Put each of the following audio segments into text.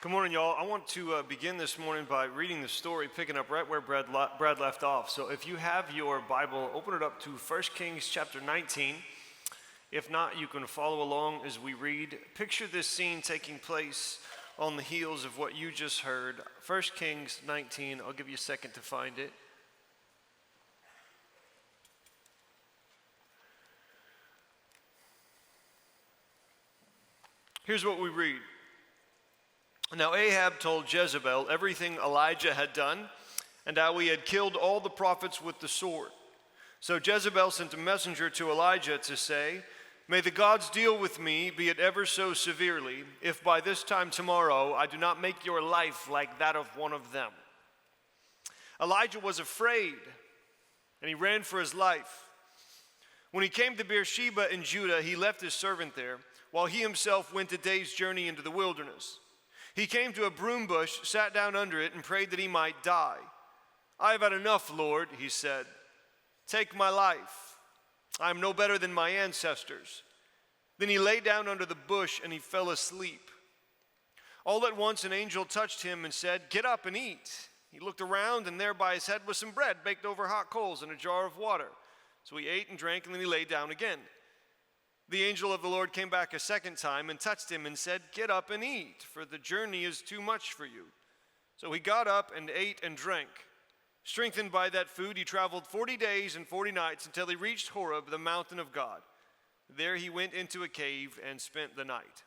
Good morning, y'all. I want to begin this morning by reading the story, picking up right where Brad left off. So if you have your Bible, open it up to 1 Kings chapter 19. If not, you can follow along as we read. Picture this scene taking place on the heels of what you just heard. 1 Kings 19. I'll give you a second to find it. Here's what we read. Now Ahab told Jezebel everything Elijah had done and how he had killed all the prophets with the sword. So Jezebel sent a messenger to Elijah to say, "May the gods deal with me, be it ever so severely, if by this time tomorrow I do not make your life like that of one of them." Elijah was afraid, and he ran for his life. When he came to Beersheba in Judah, he left his servant there, while he himself went a day's journey into the wilderness. He came to a broom bush, sat down under it, and prayed that he might die. "I have had enough, Lord," he said. "Take my life. I am no better than my ancestors." Then he lay down under the bush and he fell asleep. All at once an angel touched him and said, "Get up and eat." He looked around, and there by his head was some bread baked over hot coals and a jar of water. So he ate and drank, and then he lay down again. The angel of the Lord came back a second time and touched him and said, "Get up and eat, for the journey is too much for you." So he got up and ate and drank. Strengthened by that food, he traveled 40 days and 40 nights until he reached Horeb, the mountain of God. There he went into a cave and spent the night.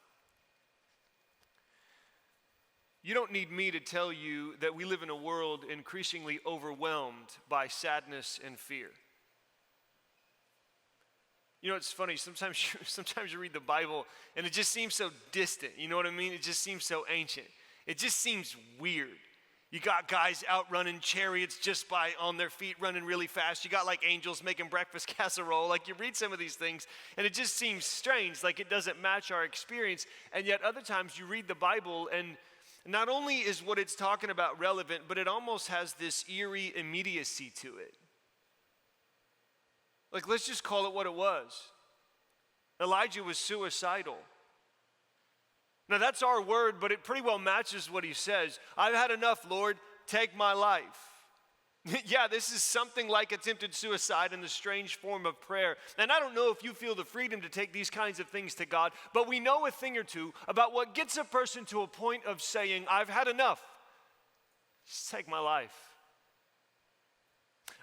You don't need me to tell you that we live in a world increasingly overwhelmed by sadness and fear. You know, it's funny, sometimes you read the Bible and it just seems so distant, you know what I mean? It just seems so ancient. It just seems weird. You got guys out running chariots just by on their feet, running really fast. You got like angels making breakfast casserole. Like you read some of these things and it just seems strange, like it doesn't match our experience. And yet other times you read the Bible and not only is what it's talking about relevant, but it almost has this eerie immediacy to it. Like, let's just call it what it was. Elijah was suicidal. Now, that's our word, but it pretty well matches what he says. "I've had enough, Lord. Take my life." Yeah, this is something like attempted suicide in the strange form of prayer. And I don't know if you feel the freedom to take these kinds of things to God, but we know a thing or two about what gets a person to a point of saying, "I've had enough. Just take my life."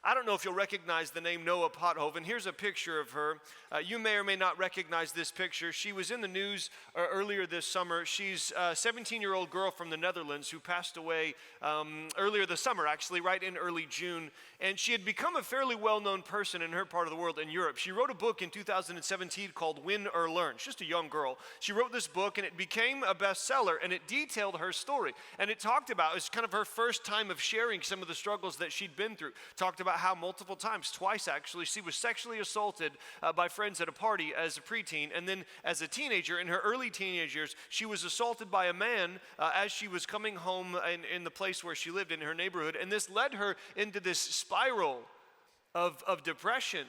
I don't know if you'll recognize the name Noah Pothoven. Here's a picture of her. You may or may not recognize this picture. She was in the news earlier this summer. She's a 17-year-old girl from the Netherlands who passed away earlier this summer, actually, right in early June. And she had become a fairly well-known person in her part of the world, in Europe. She wrote a book in 2017 called Win or Learn. She's just a young girl. She wrote this book, and it became a bestseller, and it detailed her story. And it talked about, it's kind of her first time of sharing some of the struggles that she'd been through. Talked about how multiple times, twice actually, she was sexually assaulted by friends at a party as a preteen, and then as a teenager, in her early teenage years, she was assaulted by a man as she was coming home in the place where she lived in her neighborhood, and this led her into this spiral of depression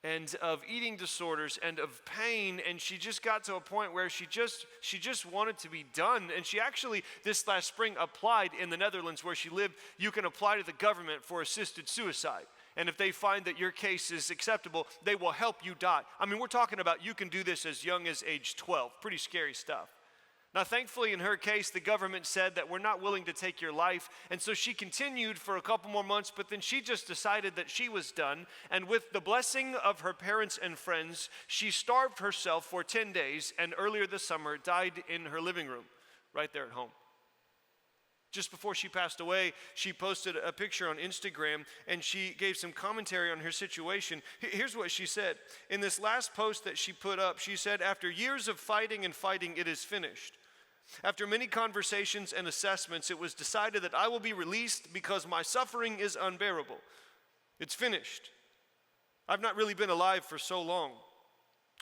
and of eating disorders and of pain, and she just got to a point where she just wanted to be done. And she actually, this last spring, applied in the Netherlands where she lived. You can apply to the government for assisted suicide. And if they find that your case is acceptable, they will help you die. I mean, we're talking about you can do this as young as age 12. Pretty scary stuff. Now, thankfully, in her case, the government said that we're not willing to take your life. And so she continued for a couple more months, but then she just decided that she was done. And with the blessing of her parents and friends, she starved herself for 10 days and earlier this summer died in her living room, right there at home. Just before she passed away, she posted a picture on Instagram and she gave some commentary on her situation. Here's what she said. In this last post that she put up, she said, "After years of fighting and fighting, it is finished. After many conversations and assessments, it was decided that I will be released because my suffering is unbearable. It's finished. I've not really been alive for so long.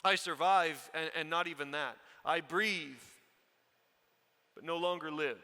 I survive and not even that. I breathe, but no longer live."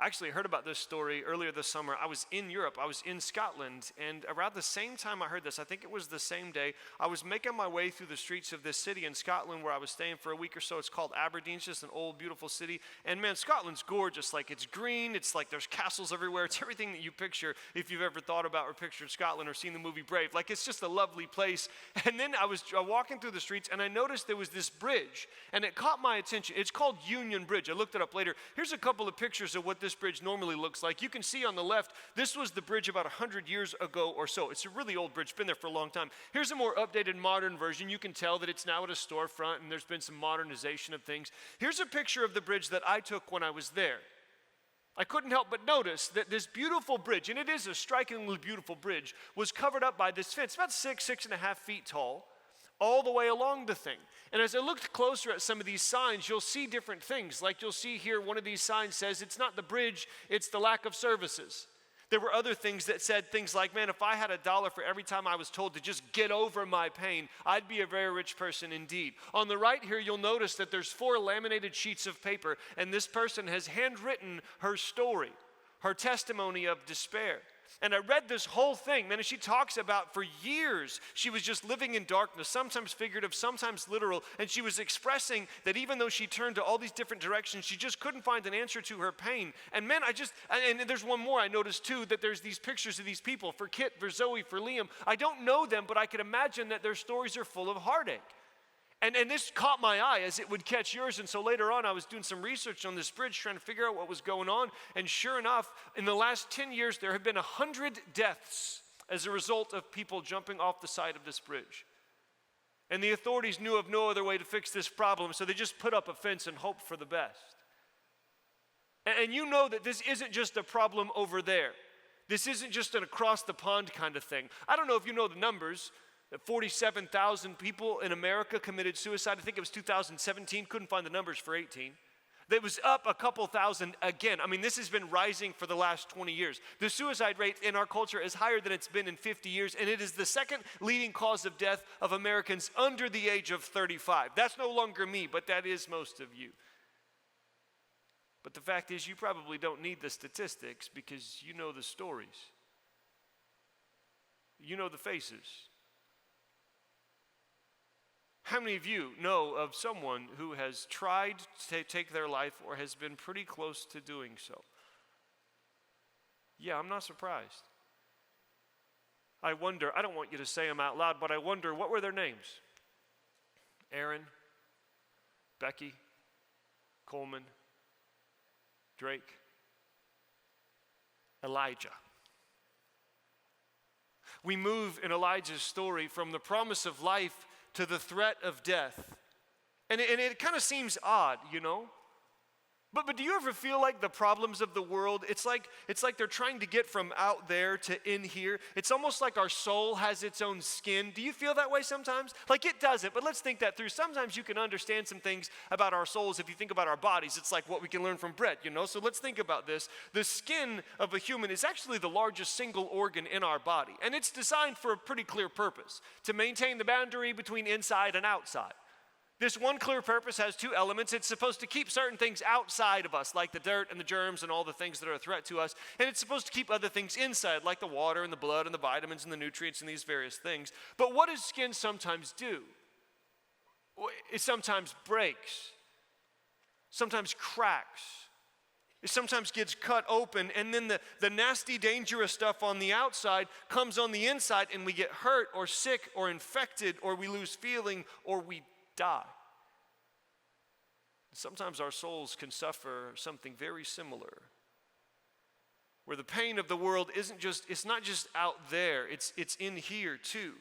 I actually heard about this story earlier this summer. I was in Europe. I was in Scotland. And around the same time I heard this, I think it was the same day, I was making my way through the streets of this city in Scotland where I was staying for a week or so. It's called Aberdeen. It's just an old, beautiful city. And man, Scotland's gorgeous. Like, it's green. It's like there's castles everywhere. It's everything that you picture if you've ever thought about or pictured Scotland or seen the movie Brave. Like, it's just a lovely place. And then I was walking through the streets, and I noticed there was this bridge, and it caught my attention. It's called Union Bridge. I looked it up later. Here's a couple of pictures of what this bridge normally looks like. You can see on the left, this was the bridge about 100 years ago or so. It's a really old bridge, been there for a long time. Here's a more updated modern version. You can tell that it's now at a storefront and there's been some modernization of things. Here's a picture of the bridge that I took when I was there. I couldn't help but notice that this beautiful bridge, and it is a strikingly beautiful bridge, was covered up by this fence, about 6.5 feet tall, all the way along the thing. And as I looked closer at some of these signs, you'll see different things. Like you'll see here, one of these signs says, it's not the bridge, it's the lack of services. There were other things that said things like, man, if I had $1 for every time I was told to just get over my pain, I'd be a very rich person indeed. On the right here, you'll notice that there's 4 laminated sheets of paper, and this person has handwritten her story, her testimony of despair. And I read this whole thing, man, and she talks about for years she was just living in darkness, sometimes figurative, sometimes literal, and she was expressing that even though she turned to all these different directions, she just couldn't find an answer to her pain. And man, and there's one more I noticed too, that there's these pictures of these people, for Kit, for Zoe, for Liam. I don't know them, but I can imagine that their stories are full of heartache. And this caught my eye as it would catch yours. And so later on, I was doing some research on this bridge, trying to figure out what was going on. And sure enough, in the last 10 years, there have been 100 deaths as a result of people jumping off the side of this bridge. And the authorities knew of no other way to fix this problem, so they just put up a fence and hoped for the best. And you know that this isn't just a problem over there. This isn't just an across the pond kind of thing. I don't know if you know the numbers. 47,000 people in America committed suicide. I think it was 2017. Couldn't find the numbers for 18. That was up a couple thousand again. I mean, this has been rising for the last 20 years. The suicide rate in our culture is higher than it's been in 50 years, and it is the second leading cause of death of Americans under the age of 35. That's no longer me, but that is most of you. But the fact is, you probably don't need the statistics because you know the stories. You know the faces. How many of you know of someone who has tried to take their life or has been pretty close to doing so? Yeah, I'm not surprised. I wonder, I don't want you to say them out loud, but I wonder, what were their names? Aaron, Becky, Coleman, Drake, Elijah. We move in Elijah's story from the promise of life to the threat of death. And it kind of seems odd, you know? But do you ever feel like the problems of the world, it's like they're trying to get from out there to in here? It's almost like our soul has its own skin. Do you feel that way sometimes? Like it doesn't, but let's think that through. Sometimes you can understand some things about our souls if you think about our bodies. It's like what we can learn from Brett, you know? So let's think about this. The skin of a human is actually the largest single organ in our body, and it's designed for a pretty clear purpose, to maintain the boundary between inside and outside. This one clear purpose has 2 elements. It's supposed to keep certain things outside of us, like the dirt and the germs and all the things that are a threat to us. And it's supposed to keep other things inside, like the water and the blood and the vitamins and the nutrients and these various things. But what does skin sometimes do? It sometimes breaks, sometimes cracks. It sometimes gets cut open, and then the nasty, dangerous stuff on the outside comes on the inside, and we get hurt or sick or infected, or we lose feeling, or we die. Sometimes our souls can suffer something very similar, where the pain of the world it's not just out there, it's in here too.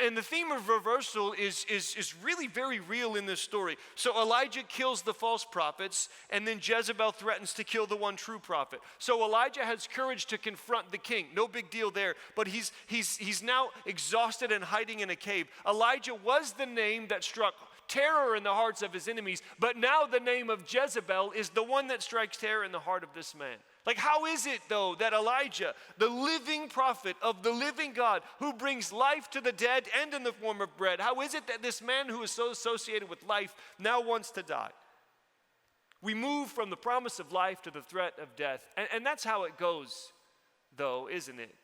And the theme of reversal is really very real in this story. So Elijah kills the false prophets, and then Jezebel threatens to kill the one true prophet. So Elijah has courage to confront the king. No big deal there. But he's now exhausted and hiding in a cave. Elijah was the name that struck terror in the hearts of his enemies, but now the name of Jezebel is the one that strikes terror in the heart of this man. Like, how is it, though, that Elijah, the living prophet of the living God, who brings life to the dead and in the form of bread, how is it that this man who is so associated with life now wants to die? We move from the promise of life to the threat of death. And that's how it goes, though, isn't it?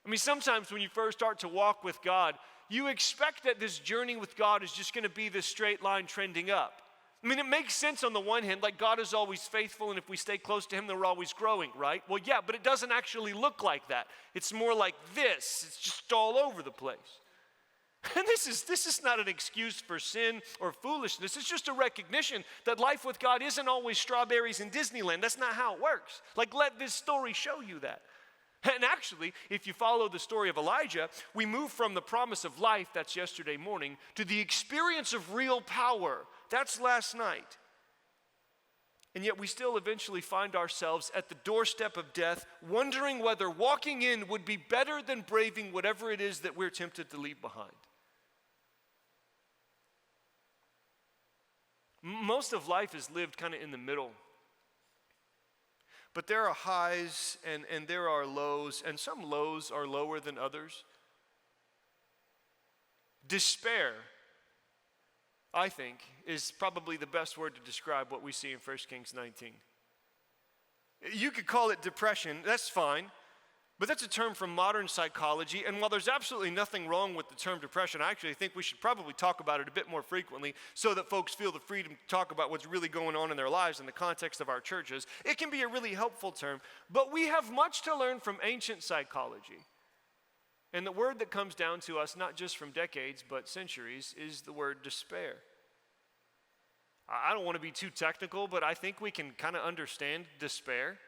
I mean, sometimes when you first start to walk with God, you expect that this journey with God is just going to be this straight line trending up. I mean, it makes sense on the one hand, like God is always faithful, and if we stay close to him, then we're always growing, right? Well, yeah, but it doesn't actually look like that. It's more like this. It's just all over the place. And this is not an excuse for sin or foolishness. It's just a recognition that life with God isn't always strawberries in Disneyland. That's not how it works. Like, let this story show you that. And actually, if you follow the story of Elijah, we move from the promise of life, that's yesterday morning, to the experience of real power. That's last night. And yet we still eventually find ourselves at the doorstep of death, wondering whether walking in would be better than braving whatever it is that we're tempted to leave behind. Most of life is lived kind of in the middle. But there are highs and there are lows, and some lows are lower than others. Despair, I think, is probably the best word to describe what we see in 1 Kings 19. You could call it depression, that's fine. But that's a term from modern psychology, and while there's absolutely nothing wrong with the term depression, I actually think we should probably talk about it a bit more frequently so that folks feel the freedom to talk about what's really going on in their lives in the context of our churches. It can be a really helpful term, but we have much to learn from ancient psychology. And the word that comes down to us, not just from decades, but centuries, is the word despair. I don't want to be too technical, but I think we can kind of understand despair.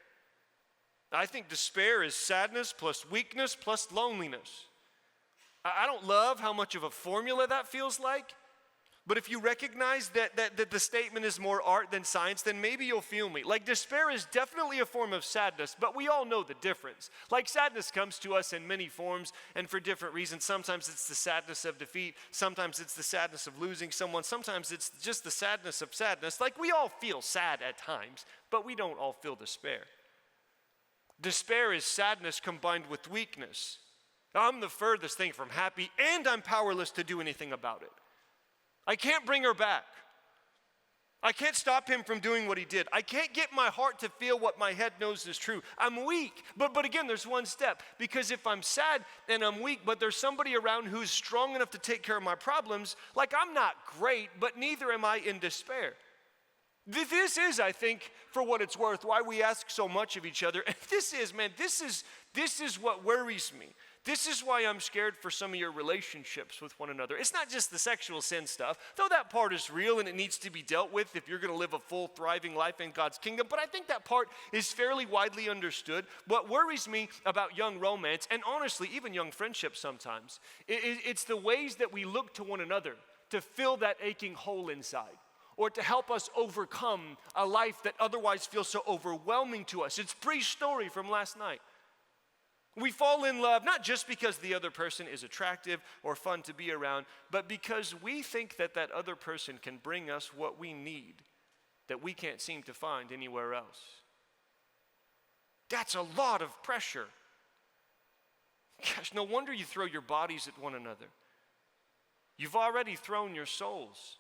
I think despair is sadness plus weakness plus loneliness. I don't love how much of a formula that feels like, but if you recognize that the statement is more art than science, then maybe you'll feel me. Like, despair is definitely a form of sadness, but we all know the difference. Like, sadness comes to us in many forms and for different reasons. Sometimes it's the sadness of defeat. Sometimes it's the sadness of losing someone. Sometimes it's just the sadness of sadness. Like, we all feel sad at times, but we don't all feel despair. Despair is sadness combined with weakness. I'm the furthest thing from happy, and I'm powerless to do anything about it. I can't bring her back. I can't stop him from doing what he did. I can't get my heart to feel what my head knows is true. I'm weak. But again, there's one step. Because if I'm sad and I'm weak, but there's somebody around who's strong enough to take care of my problems, like, I'm not great, but neither am I in despair. This is, I think, for what it's worth, why we ask so much of each other. And this is what worries me. This is why I'm scared for some of your relationships with one another. It's not just the sexual sin stuff, though that part is real and it needs to be dealt with if you're going to live a full, thriving life in God's kingdom. But I think that part is fairly widely understood. What worries me about young romance, and honestly, even young friendships sometimes, it's the ways that we look to one another to fill that aching hole inside, or to help us overcome a life that otherwise feels so overwhelming to us. It's Bree's story from last night. We fall in love not just because the other person is attractive or fun to be around, but because we think that that other person can bring us what we need that we can't seem to find anywhere else. That's a lot of pressure. Gosh, no wonder you throw your bodies at one another. You've already thrown your souls.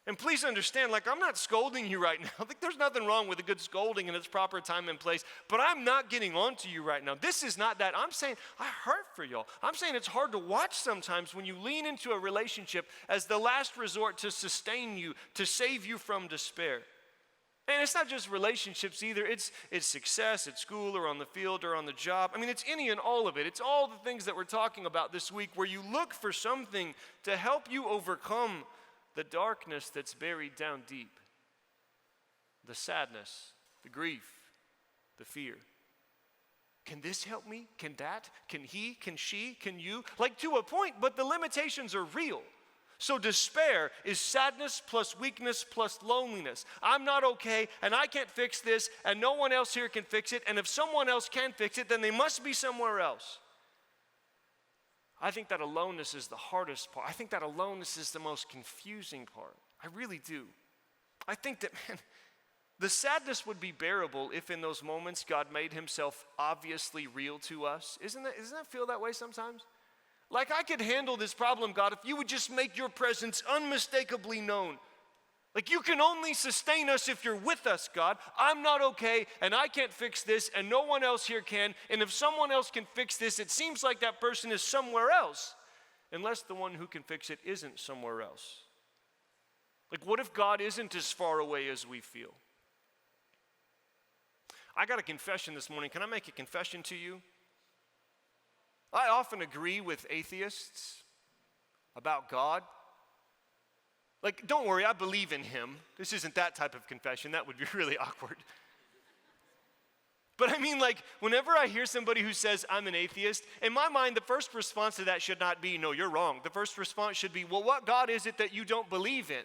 And please understand, like, I'm not scolding you right now. Like, there's nothing wrong with a good scolding in its proper time and place, but I'm not getting on to you right now. This is not that. I'm saying I hurt for y'all. I'm saying it's hard to watch sometimes when you lean into a relationship as the last resort to sustain you, to save you from despair. And it's not just relationships either. It's success at school or on the field or on the job. I mean, it's any and all of it. It's all the things that we're talking about this week where you look for something to help you overcome the darkness that's buried down deep, the sadness, the grief, the fear. Can this help me? Can that? Can he? Can she? Can you? Like, to a point, but the limitations are real. So despair is sadness plus weakness plus loneliness. I'm not okay, and I can't fix this, and no one else here can fix it, and if someone else can fix it, then they must be somewhere else. I think that aloneness is the hardest part. I think that aloneness is the most confusing part. I really do. I think that, man, the sadness would be bearable if in those moments God made himself obviously real to us. Doesn't that feel that way sometimes? Like, I could handle this problem, God, if you would just make your presence unmistakably known. Like, you can only sustain us if you're with us, God. I'm not okay, and I can't fix this, and no one else here can. And if someone else can fix this, it seems like that person is somewhere else, unless the one who can fix it isn't somewhere else. Like, what if God isn't as far away as we feel? I got a confession this morning. Can I make a confession to you? I often agree with atheists about God. Like, don't worry, I believe in him. This isn't that type of confession. That would be really awkward. But I mean, like, whenever I hear somebody who says, I'm an atheist, in my mind, the first response to that should not be, no, you're wrong. The first response should be, well, what God is it that you don't believe in?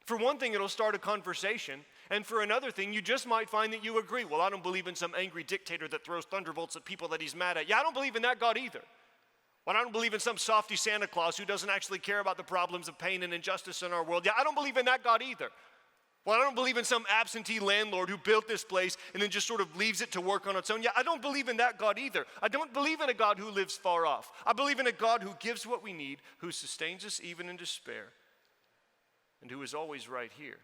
For one thing, it'll start a conversation. And for another thing, you just might find that you agree. Well, I don't believe in some angry dictator that throws thunderbolts at people that he's mad at. Yeah, I don't believe in that God either. Well, I don't believe in some softy Santa Claus who doesn't actually care about the problems of pain and injustice in our world. Yeah, I don't believe in that God either. Well, I don't believe in some absentee landlord who built this place and then just sort of leaves it to work on its own. Yeah, I don't believe in that God either. I don't believe in a God who lives far off. I believe in a God who gives what we need, who sustains us even in despair, and who is always right here.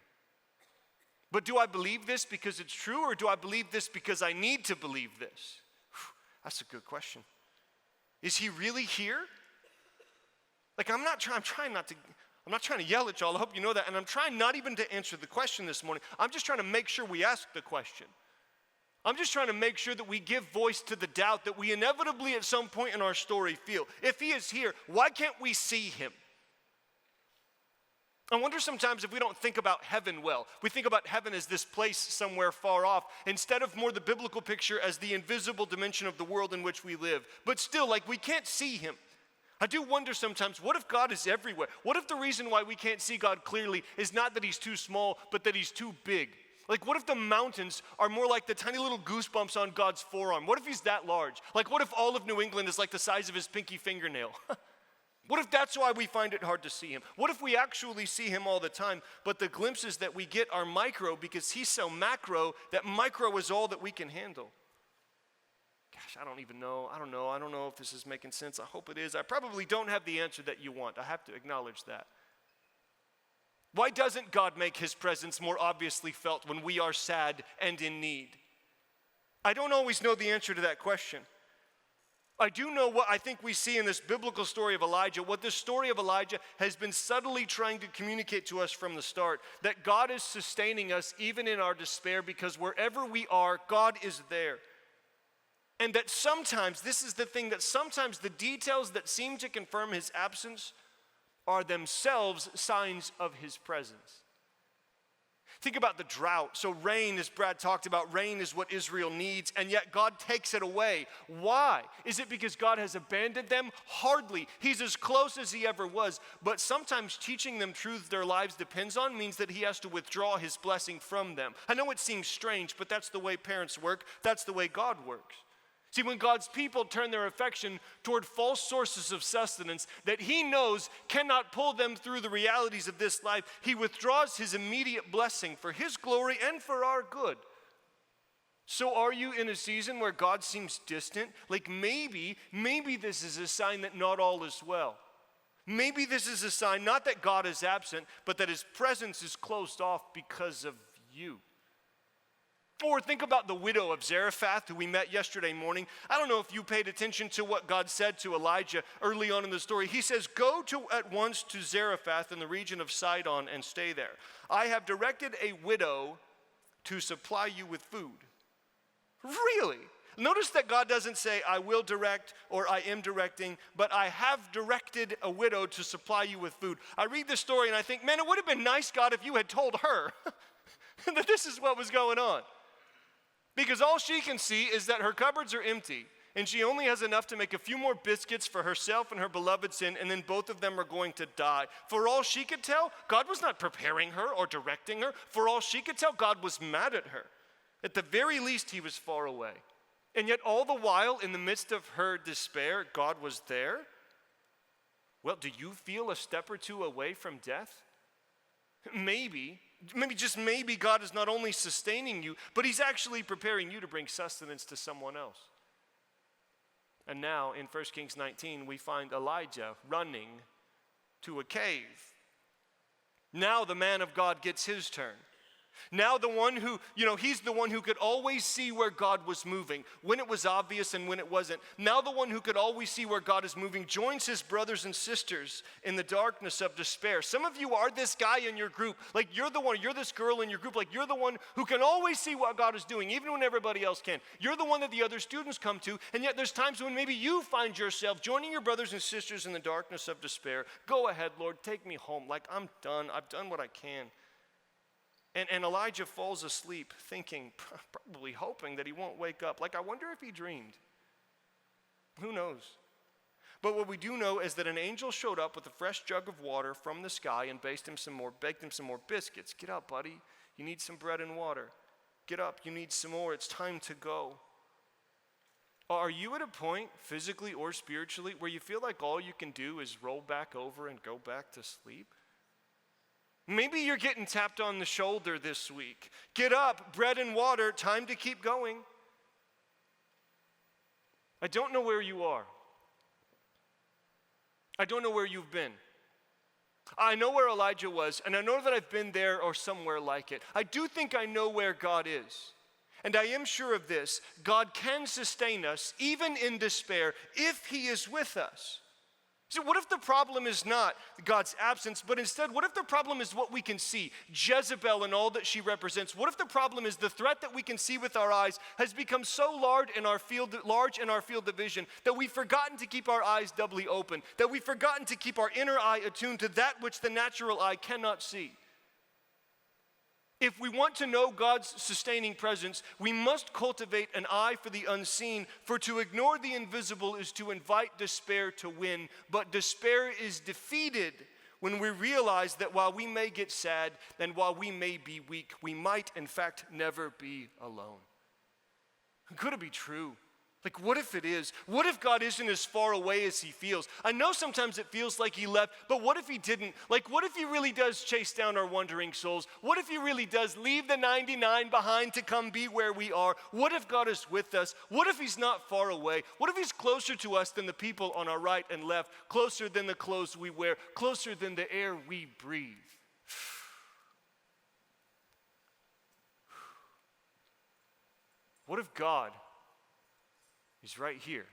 But do I believe this because it's true, or do I believe this because I need to believe this? That's a good question. Is he really here? Like, I'm not trying to yell at y'all. I hope you know that. And I'm trying not even to answer the question this morning. I'm just trying to make sure we ask the question. I'm just trying to make sure that we give voice to the doubt that we inevitably at some point in our story feel. If he is here, why can't we see him? I wonder sometimes if we don't think about heaven well. We think about heaven as this place somewhere far off, instead of more the biblical picture as the invisible dimension of the world in which we live. But still, like, we can't see him. I do wonder sometimes, what if God is everywhere? What if the reason why we can't see God clearly is not that he's too small, but that he's too big? Like, what if the mountains are more like the tiny little goosebumps on God's forearm? What if he's that large? Like, what if all of New England is like the size of his pinky fingernail? What if that's why we find it hard to see him? What if we actually see him all the time, but the glimpses that we get are micro because he's so macro that micro is all that we can handle? Gosh, I don't even know. I don't know if this is making sense. I hope it is. I probably don't have the answer that you want. I have to acknowledge that. Why doesn't God make his presence more obviously felt when we are sad and in need? I don't always know the answer to that question. I do know what I think we see in this biblical story of Elijah, what this story of Elijah has been subtly trying to communicate to us from the start, that God is sustaining us even in our despair because wherever we are, God is there. And that sometimes, this is the thing, that sometimes the details that seem to confirm his absence are themselves signs of his presence. Think about the drought. So rain, as Brad talked about, rain is what Israel needs, and yet God takes it away. Why? Is it because God has abandoned them? Hardly. He's as close as he ever was. But sometimes teaching them truths their lives depends on means that he has to withdraw his blessing from them. I know it seems strange, but that's the way parents work. That's the way God works. See, when God's people turn their affection toward false sources of sustenance that he knows cannot pull them through the realities of this life, he withdraws his immediate blessing for his glory and for our good. So are you in a season where God seems distant? Like maybe this is a sign that not all is well. Maybe this is a sign not that God is absent, but that his presence is closed off because of you. Or think about the widow of Zarephath who we met yesterday morning. I don't know if you paid attention to what God said to Elijah early on in the story. He says, go at once to Zarephath in the region of Sidon and stay there. I have directed a widow to supply you with food. Really? Notice that God doesn't say, I will direct or I am directing, but I have directed a widow to supply you with food. I read this story and I think, man, it would have been nice, God, if you had told her that this is what was going on. Because all she can see is that her cupboards are empty, and she only has enough to make a few more biscuits for herself and her beloved son, and then both of them are going to die. For all she could tell, God was not preparing her or directing her. For all she could tell, God was mad at her. At the very least, he was far away. And yet all the while, in the midst of her despair, God was there. Well, do you feel a step or two away from death? Maybe just maybe God is not only sustaining you, but he's actually preparing you to bring sustenance to someone else. And now in 1 Kings 19, we find Elijah running to a cave. Now the man of God gets his turn. Now the one who, he's the one who could always see where God was moving, when it was obvious and when it wasn't. Now the one who could always see where God is moving joins his brothers and sisters in the darkness of despair. Some of you are this guy in your group, like you're this girl in your group, like you're the one who can always see what God is doing, even when everybody else can. You're the one that the other students come to, and yet there's times when maybe you find yourself joining your brothers and sisters in the darkness of despair. Go ahead, Lord, take me home. Like I'm done. I've done what I can. And Elijah falls asleep thinking, probably hoping that he won't wake up. Like, I wonder if he dreamed. Who knows? But what we do know is that an angel showed up with a fresh jug of water from the sky and baked him some more biscuits. Get up, buddy. You need some bread and water. Get up. You need some more. It's time to go. Are you at a point, physically or spiritually, where you feel like all you can do is roll back over and go back to sleep? Maybe you're getting tapped on the shoulder this week. Get up, bread and water, time to keep going. I don't know where you are. I don't know where you've been. I know where Elijah was, and I know that I've been there or somewhere like it. I do think I know where God is. And I am sure of this: God can sustain us, even in despair, if he is with us. So what if the problem is not God's absence, but instead, what if the problem is what we can see, Jezebel and all that she represents? What if the problem is the threat that we can see with our eyes has become so large in our field of vision that we've forgotten to keep our eyes doubly open, that we've forgotten to keep our inner eye attuned to that which the natural eye cannot see? If we want to know God's sustaining presence, we must cultivate an eye for the unseen, for to ignore the invisible is to invite despair to win. But despair is defeated when we realize that while we may get sad and while we may be weak, we might, in fact, never be alone. Could it be true? Like, what if it is? What if God isn't as far away as he feels? I know sometimes it feels like he left, but what if he didn't? Like, what if he really does chase down our wandering souls? What if he really does leave the 99 behind to come be where we are? What if God is with us? What if he's not far away? What if he's closer to us than the people on our right and left, closer than the clothes we wear, closer than the air we breathe? What if God He's right here?